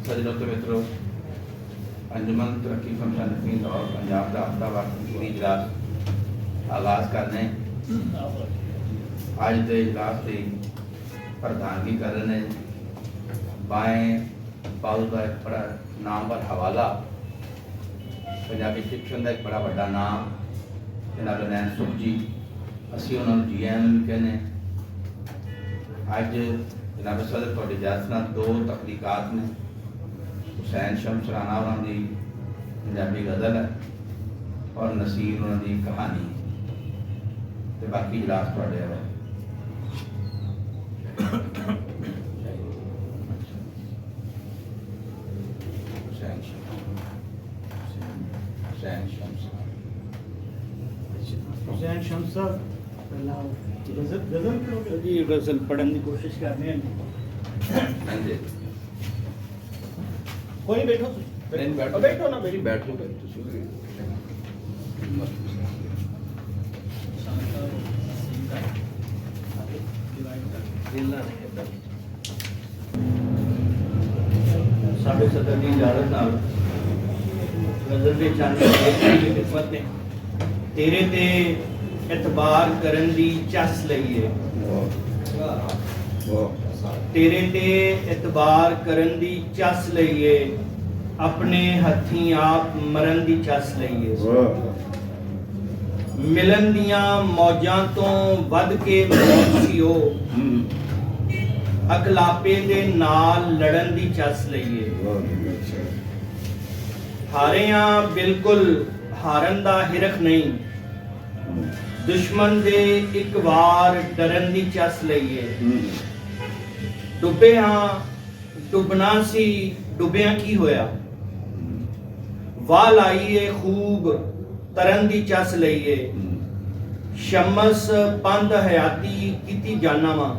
सज्जनों तो मित्रों, अंजुमन तरक्की फंक्शन और पंजाब का हफ्तावार पूरी इजलास आगाज करने अज के इजलास की प्रधानगी कर रहे हैं बाएँ बाजू का एक बड़ा नामवर हवाला पंजाबी फिक्शन का एक बड़ा बड़ा नाम जनाब नैन सुख जी असी उन्होंने GM भी कहने अज जनाब सदर थोड़ी इजाजत नाल दो तकलीकात ने हुसैन शम्स राणा उन्होंने पंजाबी गज़ल है और नसीर उन्होंने कहानी तो बाकी इजलास थोड़े है हुसैन शम्स साहब पहला गज़ल करोगे जी? गज़ल पढ़ने की कोशिश कर रहे हैं। कोई बैठो बैठो ना मेरी बैठो साढ़े सदर की इजाजत नाल गज़ल के चंद खिदमत ने तेरे ते इतबार करन दी चस लईए तेरे ते इतबार करन दी चस लईए अपने हथी आप मरन दी चस लईए मिलन दियां मौजां तो वध के मौत सी ओ अकलापे दे नाल लड़न दी चस लईए हारे बिल्कुल हारन दा हिरख नहीं दुश्मन दे एक बार डरन दी चस लईए डुबे हाँ डुबना सी डुबिया की होया वाल आईए खूब तरन दी चस लईए शमस पंध हयाती कीती जाना वा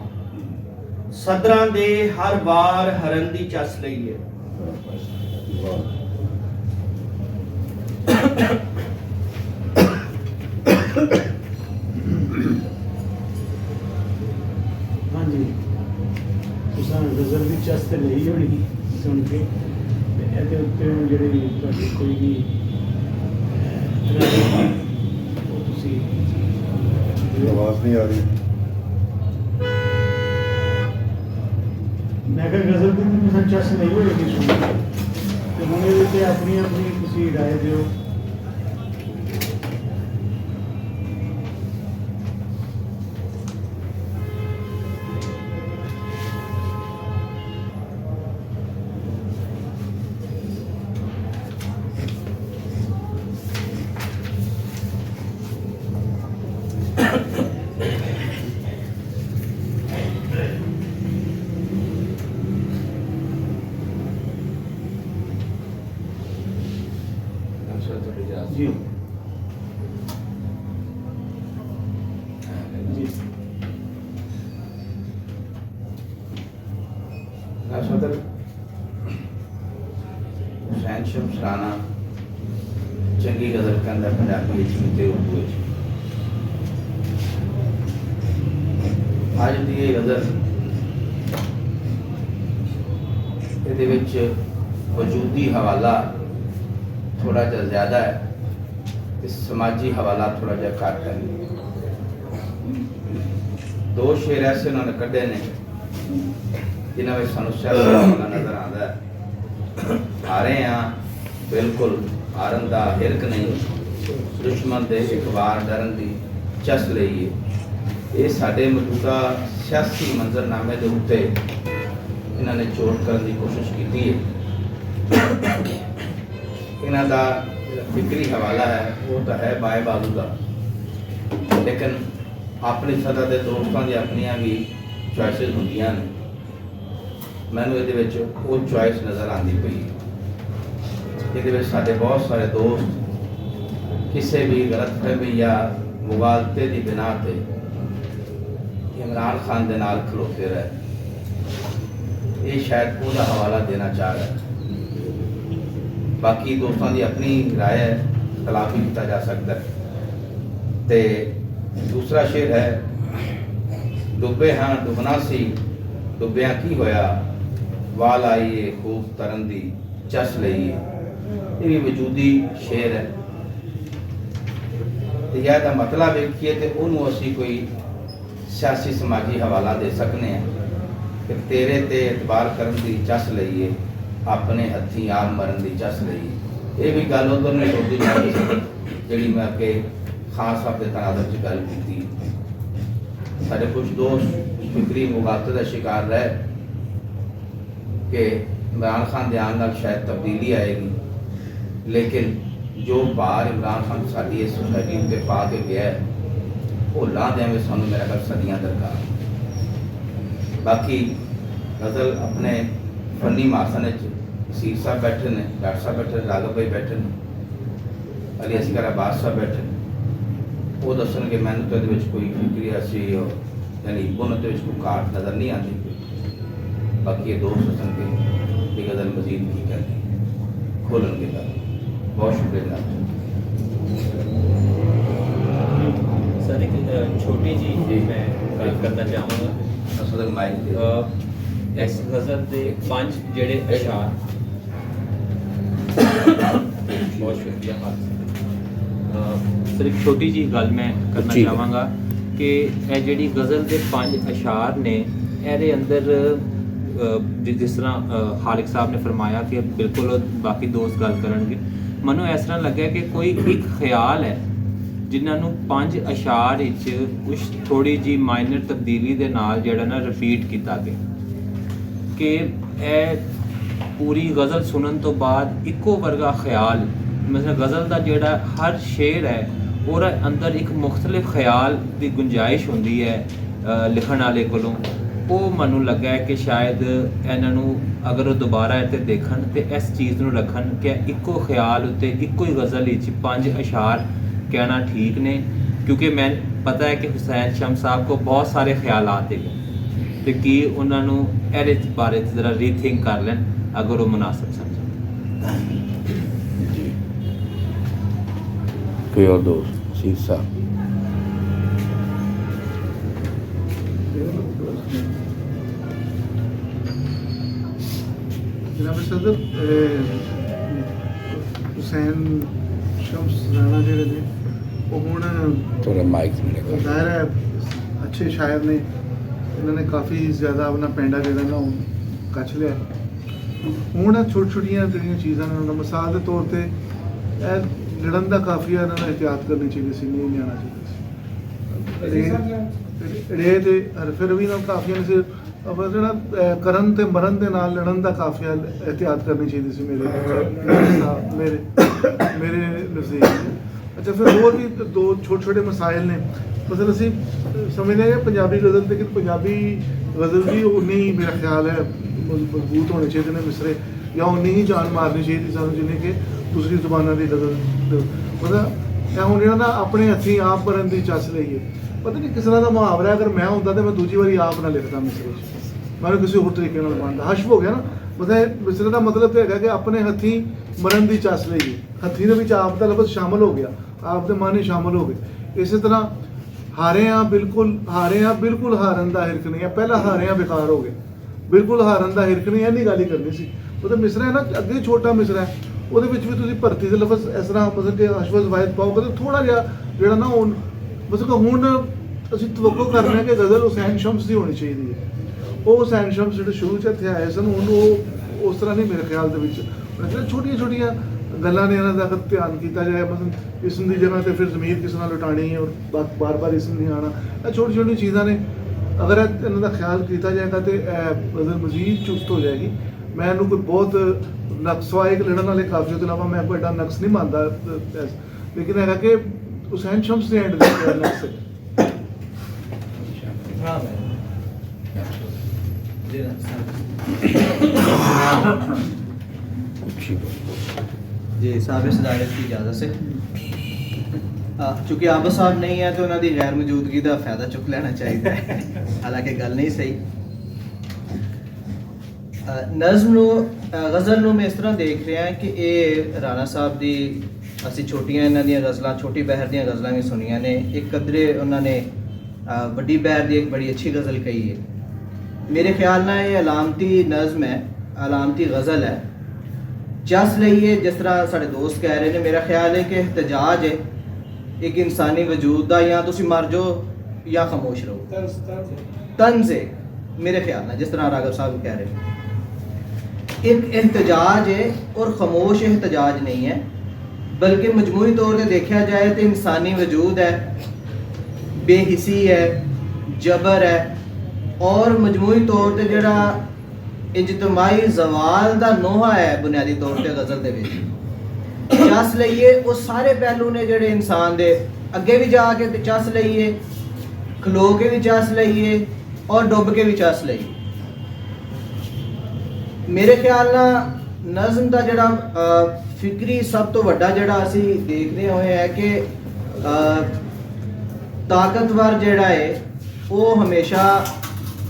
सदरां दे हर बार हरन दी चस लईए हाँ जी तुसां गज़ल दी चस ते लई होनी सुन के ਇਹਦੇ ਉੱਤੇ ਜਿਹੜੀ ਤੁਹਾਡੀ ਕੋਈ ਵੀ ਉਹ ਤੁਸੀਂ आवाज नहीं आ रही। ਮੈਂ ਕਿਹਾ ਗਜ਼ਲ ਦੀ ਤੁਸੀਂ ਚਸ ਨਹੀਂ ਹੋਏਗੀ ਸੁਣ ਕੇ ਤੇ ਹੁਣ ਇਹਦੇ ਤੇ ਆਪਣੀ ਆਪਣੀ ਤੁਸੀਂ ਰਾਏ ਦਿਓ। जी जी सदर हुसैन शम्स राणा चंगी गज़ल कहता पंजाबी ते उर्दू आज की ये गज़ल ये वजूदी हवाला थोड़ा जा ज़्यादा है समाजी हवाला थोड़ा जा घट है। दो शेर ऐसे उन्होंने कढ़े ने जिन्होंने में सानू सियासी नजर आता है हारे हाँ बिल्कुल हारन का हिरक नहीं दुश्मन के एक बार डरन की चस लईए ये साडे मौजूदा सियासी मंजरनामे के उत्ते इन्होंने चोट करने की कोशिश की है। इन्हों का फिक्री हवाला है वो तो है बाएं बाजू का लेकिन अपनी सतह के दोस्तों की अपनिया भी चॉइसिस होंदियां ने मैनू ये वो चॉइस नज़र आती पई ये साढ़े बहुत सारे दोस्त किसी भी गलत फहमी या मुगालते की बिना पे इमरान खान के नाल खलोते रहे ये शायद उसका हवाला देना चाह रहा है। बाकी दोस्तों की अपनी राय है खिलाफ भी किया जा सकता है। ते दूसरा शेर है डुबे हाँ डुबना सी डुबिया की होया ਵਾਲ ਆਈਏ ਖੂਬ ਤਰਨ ਦੀ ਚਸ ਲਈਏ, ਇਹ ਵੀ ਵਜੂਦੀ ਸ਼ੇਰ ਹੈ। ਤੇ ਜਾਂ ਦਾ ਮਤਲਬ ਵੇਖੀਏ ਤੇ ਉਹਨੂੰ ਅਸੀਂ ਕੋਈ ਸਿਆਸੀ ਸਮਾਜੀ ਹਵਾਲਾ ਦੇ ਸਕਨੇ ਆ ਕਿ ਤੇਰੇ ਤੇ ਇਤਬਾਰ ਕਰਨ ਦੀ ਚਸ ਲਈਏ, ਆਪਣੇ ਹੱਥੀਂ ਆਪ ਮਰਨ ਦੀ ਚਸ ਲਈਏ। ਇਹ ਵੀ ਗੱਲ ਉਧਰ ਨਹੀਂ ਟੁੱਟਦੀ ਜਾਂਦੀ ਜਿਹੜੀ ਮੈਂ ਅੱਗੇ ਖਾਨ ਸਾਹਿਬ ਦੇ ਤਨਾਜ਼ਰ 'ਚ ਗੱਲ ਕੀਤੀ। ਸਾਡੇ ਕੁਝ ਦੋਸਤ ਫਿਕਰੀ ਮੁਗਾਲਤੇ ਦਾ ਸ਼ਿਕਾਰ ਰਹੇ ਕਿ इमरान खान ਦੇ ਆਉਣ ਨਾਲ ਸ਼ਾਇਦ ਤਬਦੀਲੀ ਆਏਗੀ, ਲੇਕਿਨ ਜੋ ਭਾਰ ਇਮਰਾਨ ਖਾਨ ਸਾਡੀ ਇਸ ਸੋਸਾਇਟੀ ਉੱਤੇ ਪਾ ਕੇ ਗਿਆ ਹੈ, ਉਹ ਲਾਹ ਦੇਵੇਂ ਸਾਨੂੰ ਮੇਰਾ ਖਿਆਲ ਸਦੀਆਂ ਦਰਕਾਰ। ਬਾਕੀ ਗਜ਼ਲ ਆਪਣੇ ਫਨੀ ਮਾਸਨ ਵਿੱਚ ਸੀਰ ਸਾਹਿਬ ਬੈਠੇ ਨੇ, ਡਾਕਟਰ ਸਾਹਿਬ ਬੈਠੇ ਨੇ, ਰਾਘਵ ਭਾਈ ਬੈਠੇ ਨੇ, ਅਲੀ ਅਸਗਰ ਅब्बास ਸਾਹਿਬ ਬੈਠੇ ਨੇ। ਉਹ ਦੱਸਣਗੇ ਮੈਨੂੰ ਤਾਂ ਇਹਦੇ ਵਿੱਚ ਕੋਈ ਫਿਕਰੀ ਅਸੀਂ ਯਾਨੀ ਬੁਨਤ ਵਿੱਚ ਕੋਈ ਘਾਟ ਨਜ਼ਰ ਨਹੀਂ ਆਉਂਦੀ। ਬਾਕੀ ਇਹ ਦੋਸਤ ਦੱਸਣਗੇ कि गज़ल मजीद की कहती है, खोलेंगे गल। बहुत शुक्रिया सर। एक छोटी जी मैं गल करना चाहूँगा। असल माइक इस गज़ल के 5 जेड़े अशार बहुत शुक्रिया सर। एक छोटी जी गल मैं करना चाहांगा कि यह जिहड़ी गज़ल के 5 अशार ने ਇਹਦੇ अंदर जिस तरह खालिक साहब ने फरमाया कि बिल्कुल बाकी दोस्त गल करनगे, ਮੈਨੂੰ ਇਸ ਤਰ੍ਹਾਂ ਲੱਗਿਆ ਕਿ ਕੋਈ ਇੱਕ ਖਿਆਲ ਹੈ ਜਿਨ੍ਹਾਂ ਨੂੰ 5 ਅਸ਼ਾਰ ਵਿੱਚ ਕੁਝ ਥੋੜੀ ਜੀ ਮਾਈਨਰ ਤਬਦੀਲੀ ਦੇ ਨਾਲ ਜਿਹੜਾ ਨਾ ਰਿਪੀਟ ਕੀਤਾ ਗਿਆ ਕਿ ਇਹ ਪੂਰੀ ਗਜ਼ਲ ਸੁਣਨ ਤੋਂ ਬਾਅਦ ਇੱਕੋ ਵਰਗਾ ਖਿਆਲ, ਮਤਲਬ ਗਜ਼ਲ ਦਾ ਜਿਹੜਾ ਹਰ ਸ਼ੇਰ ਹੈ ਉਹਦੇ ਅੰਦਰ ਇੱਕ ਮੁਖਤਲਿਫ ਖਿਆਲ ਦੀ ਗੁੰਜਾਇਸ਼ ਹੁੰਦੀ ਹੈ ਲਿਖਣ ਵਾਲੇ ਕੋਲੋਂ। ਉਹ ਮੈਨੂੰ ਲੱਗਾ ਕਿ ਸ਼ਾਇਦ ਇਹਨਾਂ ਨੂੰ ਅਗਰ ਉਹ ਦੁਬਾਰਾ ਇੱਥੇ ਦੇਖਣ ਤੇ ਇਸ ਚੀਜ਼ ਨੂੰ ਰੱਖਣ ਕਿ ਇੱਕੋ ਖਿਆਲ ਉੱਤੇ ਇੱਕੋ ਹੀ ਗਜ਼ਲ ਵਿੱਚ 5 ਅਸ਼ਾਰ ਕਹਿਣਾ ਠੀਕ ਨੇ, ਕਿਉਂਕਿ ਮੈਂ ਪਤਾ ਹੈ ਕਿ ਹੁਸੈਨ ਸ਼ਮਸ ਸਾਹਿਬ ਕੋ ਬਹੁਤ ਸਾਰੇ ਖਿਆਲਾਤ ਹੈ ਤੇ ਕੀ ਉਹਨਾਂ ਨੂੰ ਇਹਦੇ ਬਾਰੇ ਜ਼ਰਾ ਰੀਥਿੰਕ ਕਰ ਲੈਣ ਅਗਰ ਉਹ ਮੁਨਾਸਿਬ ਸਮਝਣ। कोई और दोस्त सीर साहब? जनाब सदर हुसैन शम्स राणा ਜਿਹੜੇ ਨੇ ਉਹ ਹੁਣ थोड़ा माइक ਜ਼ਾਹਿਰ ਹੈ ਅੱਛੇ ਸ਼ਾਇਰ ਨੇ, ਇਹਨਾਂ ਨੇ ਕਾਫੀ ਜ਼ਿਆਦਾ ਆਪਣਾ ਪੈਂਡਾ ਜਿਹੜਾ ਨਾ ਉਹ ਕੱਚ ਲਿਆ। ਹੁਣ ਛੋਟੀਆਂ ਜਿਹੜੀਆਂ ਚੀਜ਼ਾਂ ਨੇ ਉਹਨਾਂ ਮਿਸਾਲ ਦੇ ਤੌਰ ਤੇ ਇਹ ਲੜਨ ਦਾ ਕਾਫੀਆ ਇਹਨਾਂ ਨੂੰ ਇhtiyat ਕਰਨੀ ਚਾਹੀਦੀ ਸੀ, ਨਹੀਂ ਲਿਆਉਣਾ ਚਾਹੀਦਾ ਸੀ। ਰੇ ਦੇ ਫਿਰ ਵੀ ਨਾਲ ਕਾਫੀਆ ਨੇ ਸੀ ਪਰ ਜਿਹੜਾ ਕਰਨ ਤੇ ਮਰਨ ਦੇ ਨਾਲ ਲੜਨ ਦਾ ਕਾਫੀਆ ਇhtiyat ਕਰਨੀ ਚਾਹੀਦੀ ਸੀ ਮੇਰੇ ਨਜ਼ਦੀਕ। ਅੱਛਾ ਫਿਰ ਹੋਰ ਵੀ ਦੋ ਛੋਟੇ ਮਸਾਇਲ ਨੇ। ਮਤਲਬ ਅਸੀਂ ਸਮਝਦੇ ਹਾਂ ਪੰਜਾਬੀ ਗਜ਼ਲ ਤੇ, ਕਿ ਪੰਜਾਬੀ ਗਜ਼ਲ ਵੀ ਉਨੀ ਹੀ ਮੇਰਾ ਖਿਆਲ ਹੈ ਮਜ਼ਬੂਤ ਹੋਣੇ ਚਾਹੀਦੇ ਨੇ ਮਿਸਰੇ, ਜਾਂ ਉਨੀ ਹੀ ਜਾਨ ਮਾਰਨੀ ਚਾਹੀਦੀ ਸਾਨੂੰ ਜਿੰਨੇ ਕਿ ਦੂਸਰੀ ਜ਼ੁਬਾਨਾਂ ਦੀ ਗਜ਼ਲ। ਮਤਲਬ ਇਹ ਹੁਣ ਜਿਹੜਾ ਨਾ ਆਪਣੇ ਹੱਥੀਂ ਆਪ ਕਰਨ ਦੀ ਚੱਸ ਲਈਏ, ਪਤਾ ਨਹੀਂ ਕਿਸ ਤਰ੍ਹਾਂ ਦਾ ਮੁਹਾਵਰਾ, ਅਗਰ ਮੈਂ ਹੁੰਦਾ ਤਾਂ ਮੈਂ ਦੂਜੀ ਵਾਰੀ ਆਪ ਨਾ ਲਿਖਦਾ ਮਿਸਰੇ 'ਚ, ਮੈਨੂੰ ਕਿਸੇ ਹੋਰ ਤਰੀਕੇ ਨਾਲ ਬਣਦਾ। ਹਸ਼ਬ ਹੋ ਗਿਆ ਨਾ, ਮਤਲਬ ਮਿਸਰੇ ਦਾ ਮਤਲਬ ਤਾਂ ਹੈਗਾ ਕਿ ਆਪਣੇ ਹੱਥੀਂ ਮਰਨ ਦੀ ਚੱਸ ਲਈਏ। ਹੱਥੀਂ ਦੇ ਵਿੱਚ ਆਪ ਦਾ ਲਫ਼ਜ਼ ਸ਼ਾਮਲ ਹੋ ਗਿਆ, ਆਪ ਦੇ ਮਾਨੀ ਸ਼ਾਮਲ ਹੋ ਗਏ। ਇਸੇ ਤਰ੍ਹਾਂ ਹਾਰੇ ਆ ਬਿਲਕੁਲ ਹਾਰਨ ਦਾ ਹਿਰਖ ਨਹੀਂ ਹੈ, ਪਹਿਲਾਂ ਹਾਰੇ ਆ ਬੇਕਾਰ ਹੋ ਗਏ, ਬਿਲਕੁਲ ਹਾਰਨ ਦਾ ਹਿਰਖ ਨਹੀਂ, ਇੰਨੀ ਗੱਲ ਹੀ ਕਰਨੀ ਸੀ। ਉਹਦਾ ਮਿਸਰਾ ਹੈ ਨਾ ਅੱਗੇ ਛੋਟਾ ਮਿਸਰਾ ਹੈ, ਉਹਦੇ ਵਿੱਚ ਵੀ ਤੁਸੀਂ ਭਰਤੀ ਦੇ ਲਫ਼ਜ਼ ਇਸ ਤਰ੍ਹਾਂ ਮਤਲਬ ਕਿ ਅਸ਼ਵਜ਼ ਵਾਹਿਦ ਪਾਓਗੇ ਤਾਂ ਥੋੜ੍ਹਾ ਜਿਹਾ ਜਿਹੜਾ ਨਾ ਉਹ ਮਤਲਬ ਹੁਣ ਅਸੀਂ ਤਵੱਕੋ ਕਰ ਰਹੇ ਹਾਂ ਕਿ ਗਜ਼ਲ ਹੁਸੈਨ ਸ਼ਮਸ ਦੀ ਹੋਣੀ ਚਾਹੀਦੀ ਹੈ। ਉਹ ਹੁਸੈਨ ਸ਼ਮਸ ਜਿਹੜੇ ਸ਼ੁਰੂ 'ਚ ਇੱਥੇ ਆਏ ਸਨ ਉਹਨੂੰ ਉਹ ਉਸ ਤਰ੍ਹਾਂ ਨਹੀਂ ਮੇਰੇ ਖਿਆਲ ਦੇ ਵਿੱਚ। ਛੋਟੀਆਂ ਗੱਲਾਂ ਨੇ ਇਹਨਾਂ ਦਾ ਅਗਰ ਧਿਆਨ ਕੀਤਾ ਜਾਏ, ਮਤਲਬ ਇਸਮ ਦੀ ਜਗ੍ਹਾ ਤੇ ਫਿਰ ਜ਼ਮੀਰ ਕਿਸ ਨਾਲ ਲੁਟਾਣੀ ਹੈ ਔਰ ਬਾਰ ਇਸਮ ਨਹੀਂ ਆਉਣਾ, ਇਹ ਛੋਟੀ ਚੀਜ਼ਾਂ ਨੇ। ਅਗਰ ਇਹਨਾਂ ਦਾ ਖਿਆਲ ਕੀਤਾ ਜਾਏਗਾ ਤਾਂ ਇਹ ਗਜ਼ਲ ਮਜ਼ੀਦ ਚੁਸਤ ਹੋ ਜਾਏਗੀ। ਮੈਂ ਇਹਨੂੰ ਕੋਈ ਬਹੁਤ ਨਕਸ ਇੱਕ ਲੜਨ ਵਾਲੇ ਕਾਫੀਏ ਤੋਂ ਇਲਾਵਾ ਮੈਂ ਕੋਈ ਐਡਾ ਨਕਸ ਨਹੀਂ ਮੰਨਦਾ, ਲੇਕਿਨ ਹੈਗਾ ਕਿ ਹੁਸੈਨ ਸ਼ਮਸ ਦੇ ਐਂਡ ਦੇ ਨਕਸ ਹੈ। जी साहब सदारत की इजाज़त से, चूँकि आबा साहब नहीं है तो उन्होंने गैर मौजूदगी का फायदा चुक लेना चाहिए, हालांकि गल नहीं सही। नज़म गज़ल में इस तरह देख रहे हैं कि ये राणा साहब की ਅਸੀਂ ਛੋਟੀਆਂ ਇਹਨਾਂ ਦੀਆਂ ਗਜ਼ਲਾਂ, ਛੋਟੀ ਬਹਿਰ ਦੀਆਂ ਗਜ਼ਲਾਂ ਵੀ ਸੁਣੀਆਂ ਨੇ। ਇੱਕ ਕਦਰੇ ਉਹਨਾਂ ਨੇ ਵੱਡੀ ਬਹਿਰ ਦੀ ਇੱਕ ਬੜੀ ਅੱਛੀ ਗਜ਼ਲ ਕਹੀ ਹੈ। ਮੇਰੇ ਖਿਆਲ ਨਾਲ ਇਹ ਅਲਾਮਤੀ ਨਜ਼ਮ ਹੈ अलामती गज़ल है। चस लइए जिस तरह साढ़े दोस्त कह रहे हैं, मेरा ख्याल है कि एहतजाज है एक इंसानी वजूद का, या तुसी मर जाओ या खामोश रहो, तंज है मेरे ख्याल में, जिस तरह राघव साहब कह रहे हैं। एक एहतजाज है और खामोश एहतजाज नहीं है, बल्कि मजमूई तौर पर देखा जाए तो इंसानी वजूद है, बेहिसी है, जबर है, और मजमूई तौर पर जरा इजतमाही जवाल का नोहा है बुनियादी तौर पर गज़ल दे विच। चस लइए वो सारे पहलू ने जेड़े इंसान दे, अगे भी जाके ते चस लइए, खलो के भी चस लइए और डुब के भी चस लइए। मेरे ख्याल ना नज़म का जड़ा फिक्री सब तो वड्डा जड़ा असी देखते हुए है कि ताकतवर जड़ा है वो हमेशा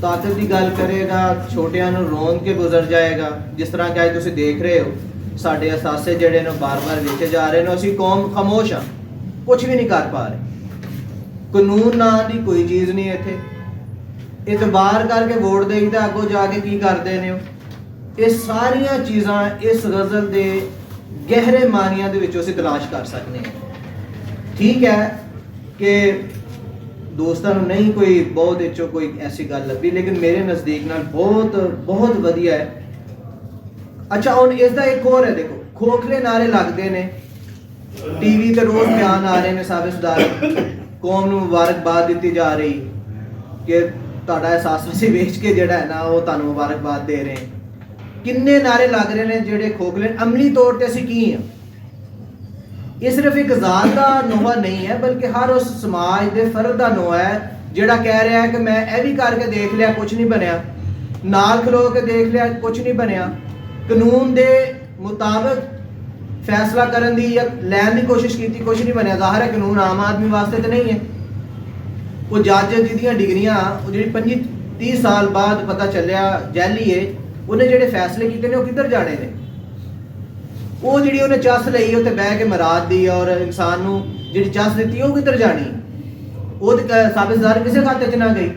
ताकत की गल करेगा, छोटियां नूं रोन के गुजर जाएगा। जिस तरह कि अज तुसीं देख रहे हो साडे असासे जड़े ने बार बार वेचे जा रहे हैं, असीं कौम खामोश हाँ, कुछ भी नहीं कर पा रहे। कानून नां दी कोई चीज़ नहीं इत्थे, इतबार करके वोट देईदा, अगों जाके की करदे ने। ये सारियां चीज़ां इस गज़ल दे गहरे मानियां दे विचों असीं तलाश कर सकते हैं। ठीक है कि दोस्तों नूं नहीं कोई बहुत इचों कोई ऐसी गल लभी, लेकिन मेरे नज़दीक नाल बहुत बहुत वधिया है। अच्छा हुण इसदा एक होर है, देखो खोखले नारे लगदे ने, टीवी ते रोज़ बयान आ रहे ने साबित सुधार, कौम नूं मुबारकबाद दित्ती जा रही कि तुहाडा एहसास असीं वेच के जिहड़ा है ना वो तुहानूं मुबारकबाद दे रहे हैं। किन्ने नारे लग रहे हैं जिहड़े खोखले, अमली तौर पर असीं की हां। ये सिर्फ एक ज़ात का नोहा नहीं है, बल्कि हर उस समाज के फर्द का नोहा है जिहड़ा कह रहा है कि मैं यह भी करके देख लिया कुछ नहीं बनया, नाल खलो के देख लिया कुछ नहीं बनया, कानून के मुताबिक फैसला करने की या लैन की कोशिश की कुछ नहीं बनया। जाहिर है कानून आम आदमी वास्ते तो नहीं है। वो जज जिहदियां डिग्रियां जी 25-30 साल बाद पता चलिया जैली है, उन्हें जिहड़े फैसले किए ने किधर जाने ने। वो जी उन्हें चस लई उत्ते बह के मराद दी और इंसान नूं जी चस दी वो किधर जानी, वो साबितदार किसी खाते च ना गई।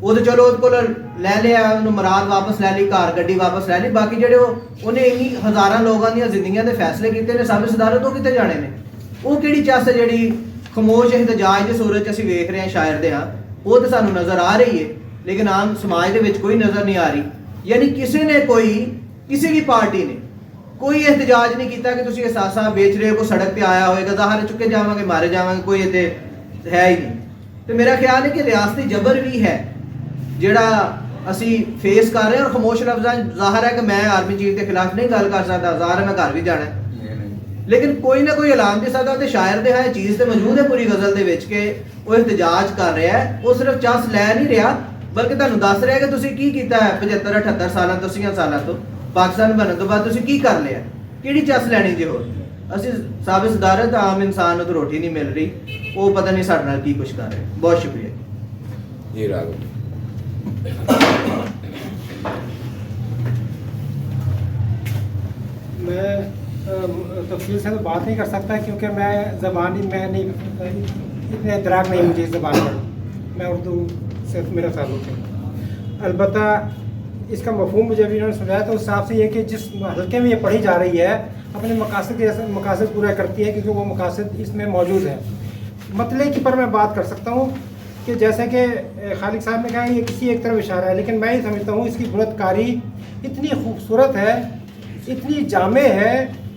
वो तो चलो उहदे कोल लै लिया, उन्होंने मराद वापस लै ली, घर गड्डी वापस लै ली, बाकी जेडे उन्हें इन्नी हज़ारां लोगों दी जिंदगियां दे फैसले किए ने साबितदार तो कितने जाने ने। वो किहड़ी चस है जिहड़ी खामोश एहतजाज दे सूरत असीं वेख रहे हैं शायर दे, हाँ वो तो सानूं नज़र आ रही है, लेकिन आम समाज दे विच कोई नज़र नहीं आ रही। यानी किसी ने कोई किसी भी पार्टी ने कोई एहतजाज नहीं किया कि तुसीं एहसासा बेच रहे हो, कोई सड़क पे आया होएगा, ज़ाहिर चुके जावांगे मारे जावांगे, कोई इत्थे है ही नहीं। तो मेरा ख्याल है कि रियासती जबर भी है जिहड़ा असी फेस कर रहे हैं। और खामोश लफ्ज़ां ज़ाहिर है कि मैं आर्मी चीफ के खिलाफ नहीं गल कर सकता, ज़ाहिर है मैं घर भी जाना है, लेकिन कोई ना कोई ऐलान दे सकदा ते शायर दे है चीज़ तो मौजूद है पूरी गज़ल दे विच के वो एहतजाज कर रहा है। वो सिर्फ चस लै नहीं रहा, बल्कि तुहानूं दस रहा है कि तुसीं की कीता है 75-78 सालां तो 80 सालां तो पाकिस्तान बनने तो बाद तुसीं की कर लिया, किहड़ी चस लैनी जे होर। असीं साबित सदारत आम इंसान नूं तो रोटी नहीं मिल रही, वो पता नहीं साडे नाल की कुछ कर रहे। बहुत शुक्रिया जी राघव। मैं तफसील से तो बात नहीं कर सकता क्योंकि मैं ज़बानी मैं नहीं इतने इदराक नहीं मुझे इस ज़बान पर, मैं उर्दू से मेरा ताल्लुक़ है। अलबत्ता इसका मफहूम मुझे अभी इन्होंने सुनाया तो उस हिसाब से ये कि जिस हल्के में ये पढ़ी जा रही है अपने मकासद पूरा करती है, क्योंकि वो मकासद इसमें मौजूद है। मतले की पर मैं बात कर सकता हूँ कि जैसे कि खालिद साहब ने कहा ये किसी एक तरफ इशारा है, लेकिन मैं ही समझता हूँ इसकी बुलंदकारी इतनी खूबसूरत है, इतनी जामे है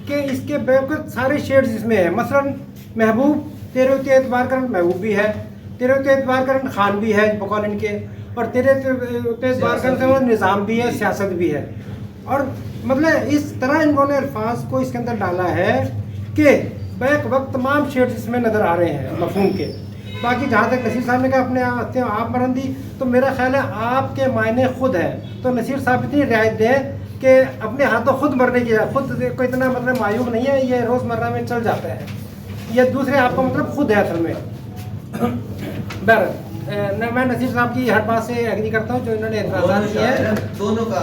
कि इसके बेवकूफ़ सारे शेड्स इसमें हैं। मसलन महबूब तेरे उते एतबार करन महबूब भी है, तेरे उते एतबार करन खान भी है बकौल इनके, और तेरे उते एतबार करन वो निज़ाम भी है, सियासत भी है। और मतलब इस तरह इन्होंने अल्फाज को इसके अंदर डाला है कि बैक वक्त तमाम शेड्स इसमें नज़र आ रहे हैं मफहूम के। बाकी जहाँ तक नसीर साहब ने कहा अपने आप मरंदी, तो मेरा ख्याल है आपके मायने खुद है, तो नसीर साहब इतनी रियायत दें कि अपने हाथों खुद मरने की, खुद को इतना मतलब मायूब नहीं है, ये रोज़मर्रा में चल जाता है। ये दूसरे आपका मतलब खुद है असल में। बहरहाल मैं नसीर साहब की हर बात से एग्री करता हूँ जो इन्होंने एतराज़ात किए हैं दोनों का।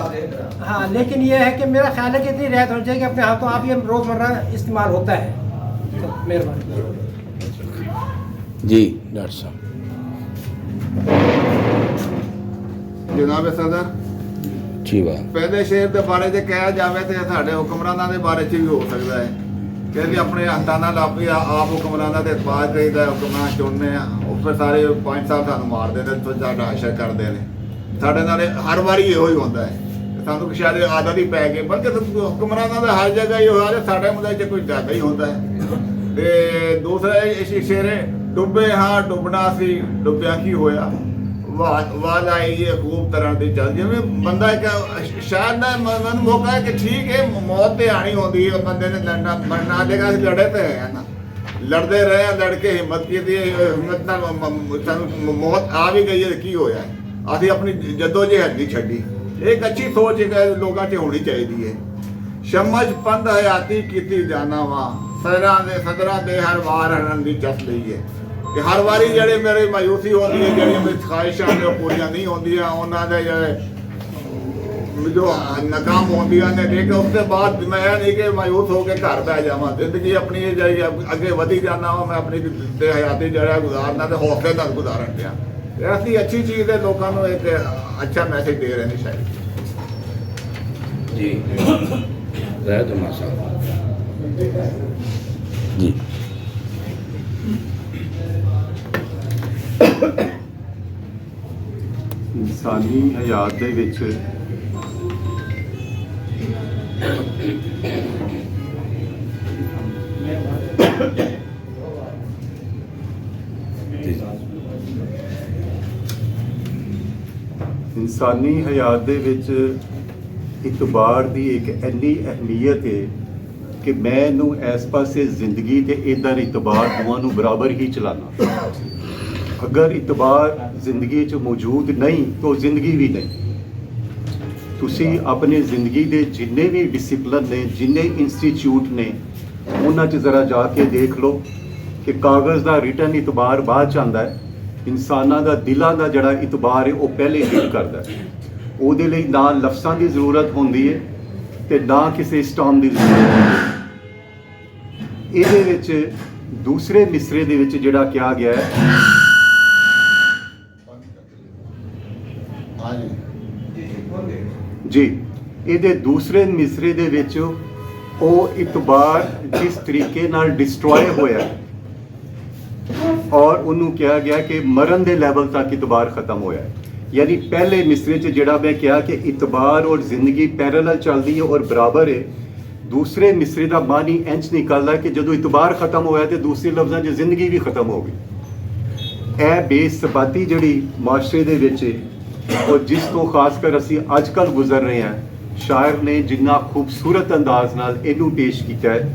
हाँ, लेकिन ये है कि मेरा ख्याल है कि इतनी रियायत होनी चाहिए कि अपने हाथों आप ये रोज़मर्रा इस्तेमाल होता है। तो मेहरबानी जी डॉक्टर साहब। जनाब सदर, ਜੀ ਵਾਹ। ਪਹਿਲੇ ਸ਼ੇਰ ਦੇ ਬਾਰੇ ਜੇ ਕਿਹਾ ਜਾਵੇ ਤੇ ਸਾਡੇ ਹੁਕਮਰਾਨਾਂ ਦੇ ਬਾਰੇ 'ਚ ਵੀ ਹੋ ਸਕਦਾ ਹੈ ਕਿ ਵੀ ਆਪਣੇ ਹੱਥਾਂ ਨਾਲ ਆਪ ਹੁਕਮਰਾਨਾਂ ਦੇ ਇਤਬਾਰ ਕਰੀਦਾ, ਹੁਕਮਰਾਨ ਚੁਣਨੇ ਆ, ਉਹ ਫਿਰ ਸਾਰੇ 5 ਸਾਲ ਸਾਨੂੰ ਮਾਰਦੇ ਨੇ ਤੇ ਸਾਡਾ ਅਸ਼ਰ ਕਰਦੇ ਨੇ। ਸਾਡੇ ਨਾਲ ਹਰ ਵਾਰੀ ਇਹੋ ਹੀ ਹੁੰਦਾ ਹੈ, ਸਾਨੂੰ ਕਿ ਸ਼ਾਇਦ ਆਦਤ ਹੀ ਪੈ ਗਈ, ਬਲਕਿ ਹੁਕਮਰਾਨਾਂ ਦਾ ਹਰ ਜਗ੍ਹਾ ਹੀ ਹੋਇਆ, ਸਾਡੇ ਮੁੱਦੇ 'ਚ ਕੋਈ ਜ਼ਿਆਦਾ ਹੀ ਹੁੰਦਾ ਹੈ। ਤੇ ਦੂਸਰਾ ਇਹ ਸ਼ੇਰ ਹੈ, ਡੁੱਬੇ ਹਾਂ ਡੁੱਬਣਾ ਸੀ, ਡੁੱਬਿਆ ਕੀ ਹੋਇਆ, ਵਾਲ ਆਈ ਹੈ ਖੂਬ ਤਰ੍ਹਾਂ ਦੀ ਚੱਲ। ਜਿਵੇਂ ਬੰਦਾ ਇੱਕ ਸ਼ਾਇਦ ਨਾ ਮਨ ਮੌਕਾ ਹੈ ਕਿ ਠੀਕ ਹੈ ਮੌਤ ਤੇ ਆਣੀ ਹੁੰਦੀ ਹੈ, ਬੰਦੇ ਨੇ ਲੜਨਾ ਮਰਨਾ ਜਗ੍ਹਾ ਅਸੀਂ ਲੜੇ ਤੇ ਹੈ ਨਾ, ਲੜਦੇ ਰਹੇ, ਲੜ ਕੇ ਹਿੰਮਤ ਕੀਤੀ, ਹਿੰਮਤ ਨਾਲ ਸਾਨੂੰ ਮੌਤ ਆ ਵੀ ਗਈ ਹੈ, ਕੀ ਹੋਇਆ, ਅਸੀਂ ਆਪਣੀ ਜੱਦੋਜਹਿਦ ਨਹੀਂ ਛੱਡੀ। ਇੱਕ ਅੱਛੀ ਸੋਚ ਲੋਕਾਂ 'ਚ ਹੋਣੀ ਚਾਹੀਦੀ ਹੈ। ਸ਼ਮਝ ਪੰਧ ਹਯਾਤੀ ਕੀਤੀ ਜਾਣਾ ਵਾ, ਸਦਰਾਂ ਦੇ ਹਰ ਵਾਰ ਹਰਨ ਦੀ ਚੱਸ ਲਈ ਹੈ ਕਿ ਹਰ ਵਾਰੀ ਜਿਹੜੇ ਮੇਰੇ ਮਾਯੂਸੀ ਹੁੰਦੀ ਹੈ, ਜਿਹੜੀਆਂ ਮੇਰੀ ਖਾਹਿਸ਼ਾਂ ਨੇ ਉਹ ਪੂਰੀਆਂ ਨਹੀਂ ਹੁੰਦੀਆਂ, ਉਹਨਾਂ ਦੇ ਜਿਹੜੇ ਜੋ ਨਾਕਾਮ ਹੁੰਦੀਆਂ ਨੇ, ਲੇਕਿਨ ਉਸ ਤੋਂ ਬਾਅਦ ਮੈਂ ਇਹ ਨਹੀਂ ਕਿ ਮਾਯੂਸ ਹੋ ਕੇ ਘਰ ਬਹਿ ਜਾਵਾਂ, ਜ਼ਿੰਦਗੀ ਆਪਣੀ ਜਿਹੜੀ ਅੱਗੇ ਵਧੀ ਜਾਣਾ ਵਾ, ਮੈਂ ਆਪਣੀ ਤੇ ਹਯਾਤੀ ਜਿਹੜਾ ਗੁਜ਼ਾਰਨਾ ਤੇ ਹੌਸਲੇ ਨਾਲ ਗੁਜ਼ਾਰਨ ਪਿਆ। ਐਸੀ ਅੱਛੀ ਚੀਜ਼ ਹੈ, ਲੋਕਾਂ ਨੂੰ ਇੱਕ ਅੱਛਾ ਮੈਸੇਜ ਦੇ ਰਹੇ ਨੇ ਸ਼ਾਇਦ। ਜੀ ਰਹਿਤ ਮਾਸਾ ਜੀ। ਇਨਸਾਨੀ ਹਯਾਤ ਦੇ ਵਿੱਚ ਇਨਸਾਨੀ ਹਯਾਤ ਦੇ ਵਿੱਚ ਇਤਬਾਰ ਦੀ ਇੱਕ ਇੰਨੀ ਅਹਿਮੀਅਤ ਹੈ ਕਿ ਮੈਂ ਇਹਨੂੰ ਇਸ ਪਾਸੇ ਜ਼ਿੰਦਗੀ ਤੇ ਇੱਧਰ ਇਤਬਾਰ ਦੋਵਾਂ ਨੂੰ ਬਰਾਬਰ ਹੀ ਚਲਾਉਣਾ। ਅਗਰ ਇਤਬਾਰ ਜ਼ਿੰਦਗੀ 'ਚ ਮੌਜੂਦ ਨਹੀਂ ਤਾਂ ਜ਼ਿੰਦਗੀ ਵੀ ਨਹੀਂ। ਤੁਸੀਂ ਆਪਣੀ ਜ਼ਿੰਦਗੀ ਦੇ ਜਿੰਨੇ ਵੀ ਡਿਸਿਪਲਨ ਨੇ, ਜਿੰਨੇ ਇੰਸਟੀਚਿਊਟ ਨੇ, ਉਹਨਾਂ 'ਚ ਜ਼ਰਾ ਜਾ ਕੇ ਦੇਖ ਲਓ ਕਿ ਕਾਗਜ਼ ਦਾ ਰਿਟਨ ਇਤਬਾਰ ਬਾਅਦ 'ਚ ਆਉਂਦਾ ਹੈ, ਇਨਸਾਨਾਂ ਦਾ ਦਿਲਾਂ ਦਾ ਜਿਹੜਾ ਇਤਬਾਰ ਹੈ ਉਹ ਪਹਿਲੇ ਲੀਡ ਕਰਦਾ ਹੈ। ਉਹਦੇ ਲਈ ਨਾ ਲਫ਼ਜ਼ਾਂ ਦੀ ਜ਼ਰੂਰਤ ਹੁੰਦੀ ਹੈ ਤੇ ਨਾ ਕਿਸੇ ਸਟਾਮ ਦੀ ਜ਼ਰੂਰਤ ਹੁੰਦੀ ਹੈ। ਇਹਦੇ ਵਿੱਚ ਦੂਸਰੇ ਮਿਸਰੇ ਦੇ ਵਿੱਚ ਜਿਹੜਾ ਕਿਹਾ ਗਿਆ ਹੈ, ਜੀ ਇਹਦੇ ਦੂਸਰੇ ਮਿਸਰੇ ਦੇ ਵਿੱਚ ਉਹ ਇਤਬਾਰ ਜਿਸ ਤਰੀਕੇ ਨਾਲ ਡਿਸਟਰੋਏ ਹੋਇਆ ਔਰ ਉਹਨੂੰ ਕਿਹਾ ਗਿਆ ਕਿ ਮਰਨ ਦੇ ਲੈਵਲ ਤੱਕ ਇਤਬਾਰ ਖਤਮ ਹੋਇਆ ਹੈ। ਯਾਨੀ ਪਹਿਲੇ ਮਿਸਰੇ 'ਚ ਜਿਹੜਾ ਮੈਂ ਕਿਹਾ ਕਿ ਇਤਬਾਰ ਔਰ ਜ਼ਿੰਦਗੀ ਪੈਰਲਲ ਚੱਲਦੀ ਹੈ ਔਰ ਬਰਾਬਰ ਹੈ, ਦੂਸਰੇ ਮਿਸਰੇ ਦਾ ਮਾਨੀ ਇੰਚ ਨਿਕਲਦਾ ਕਿ ਜਦੋਂ ਇਤਬਾਰ ਖਤਮ ਹੋਇਆ ਤੇ ਦੂਸਰੇ ਲਫ਼ਜ਼ਾਂ 'ਚ ਜ਼ਿੰਦਗੀ ਵੀ ਖਤਮ ਹੋ ਗਈ। ਇਹ ਬੇਸਬਾਤੀ ਜਿਹੜੀ ਮਾਸ਼ਰੇ ਦੇ ਵਿੱਚ ਔਰ ਜਿਸ ਤੋਂ ਖਾਸ ਕਰ ਅਸੀਂ ਅੱਜ ਕੱਲ੍ਹ ਗੁਜ਼ਰ ਰਹੇ ਹਾਂ, ਸ਼ਾਇਰ ਨੇ ਜਿੰਨਾ ਖੂਬਸੂਰਤ ਅੰਦਾਜ਼ ਨਾਲ ਇਹਨੂੰ ਪੇਸ਼ ਕੀਤਾ ਹੈ,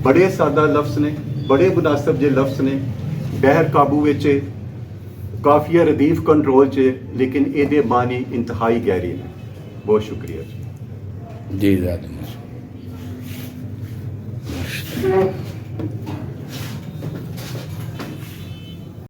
ਬੜੇ ਸਾਦਾ ਲਫ਼ਜ਼ ਨੇ, ਬੜੇ ਮੁਨਾਸਬ ਜਿਹੇ ਲਫ਼ਜ਼ ਨੇ, ਬਹਿਰ ਕਾਬੂ ਵਿੱਚ ਕਾਫੀਆ ਰਦੀਫ ਕੰਟਰੋਲ 'ਚ, ਲੇਕਿਨ ਇਹਦੇ ਮਾਨੀ ਇੰਤਹਾਈ ਗਹਿਰੇ ਨੇ। ਬਹੁਤ ਸ਼ੁਕਰੀਆ ਜੀ। ਜੀ ਰਹਿਤ ਮਾਸਾ।